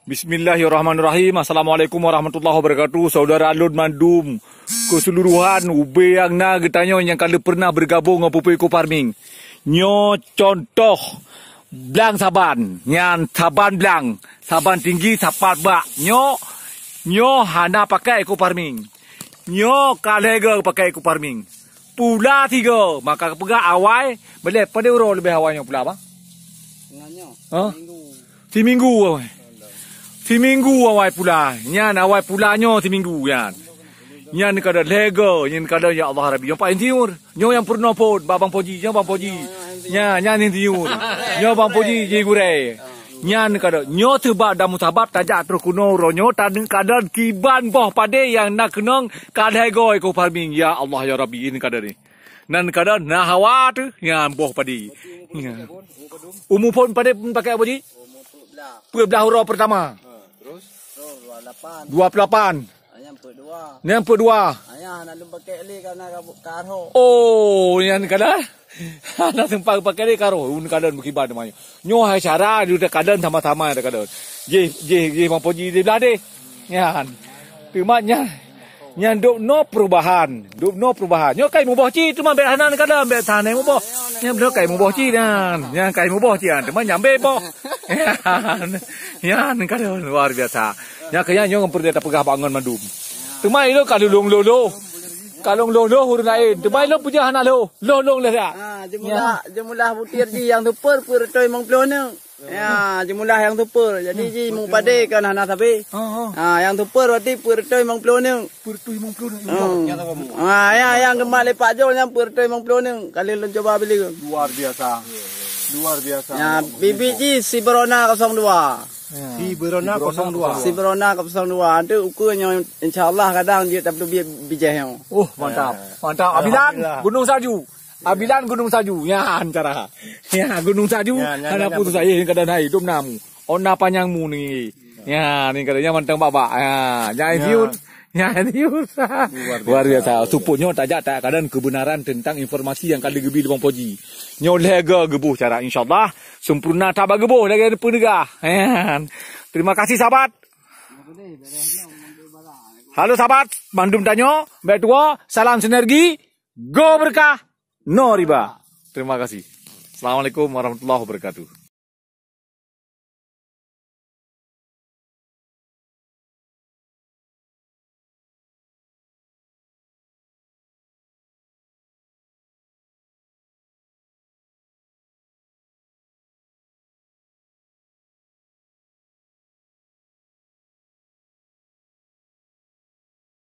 Bismillahirrahmanirrahim. Assalamualaikum warahmatullahi wabarakatuh. Saudara Alun Mandum keseluruhan ube yang na getanyo yang kala pernah bergabung dengan Pupu Eco Farming. Nyo contoh blang saban, nyan saban blang, saban tinggi sapat bak. Nyo hana pakai Eco Farming. Nyo kalega pakai Eco Farming. Pula 3, maka pegak awai boleh pada euro lebih awalnya pula bang. Dengannya. Seminggu awai. Seminggu awai pula. Nyan awai pulanya seminggu yan. Nyan kada lega, nyan kada ya Allah Rabbi. Yang paling tiur. Nyo yang pernah pun Bang Poji, nyo Bang Poji. Nyan yang tiur. Nyo Bang Poji je gure. Nyan kada nyo sebab dah musabab tajak terus kuno ronyo tadeng kada kiban boh pade yang nak kenong kada ego Eco Farming. Ya Allah ya Rabbi ini kada ni. Nan kada nah hawa tu yang boh pade. Umur pun pade pakai apa ji? Belah huruf pertama. 28. Yang kedua. Ayah nak pakai li karena karo. Oh, yang kada. Nak sempat pakai li karo. Un kada berkibar namanya. Nyo hai cara dia kada sama-sama ada kada. Je Bang Poji di belah deh. Yan. Timanya nyan duk no perubahan. Nyo kai muboh ci cuma bet hanan kada bet tanai muboh. Nyan bener kai muboh ci dan. Nyan kai muboh ci an. Teman nyambe boh. Yan kada luar biasa. Ya kaya nyo ngempur dia pegah bangun mandum. Temai lo kalulung lo. Kalung lo hurun lain. Temai lo puja anak lo. Lo lah dak. Jemulah butir ji yang tupur toy mong plone. Ya, jemulah yang tupur. Jadi ji mong pade kan anak sabe. Yang tupur berarti toy mong plone. Toy mong plone. Ya yang kembali Pak Jo yang toy mong plone. Kali lo coba beli. Luar biasa. Ya, bibi ji si Berona 02. Si Berona 02. Si Berona 02. Itu ukurnya insyaallah kadang dia tak perlu bijah. Oh, mantap. Abilan Gunung Salju. Gunung Salju. Ya, antara. Ya, Gunung Salju. Ada putus saya kadang naik hidup namu. Ona panjangmu ni. Ya, ni katanya mantap babak. Ya, jangan view. Ya, ini luar biasa. Suputnya tajak tak kadang kebenaran tentang informasi yang kali gebi di Bang Poji. Nyo lega gebuh cara insyaallah sempurna tabak gebuh lagi ada penegah. Terima kasih sahabat. Halo sahabat, Mandum Tanyo, baik tua, salam sinergi, go berkah, no riba. Terima kasih. Assalamualaikum warahmatullahi wabarakatuh.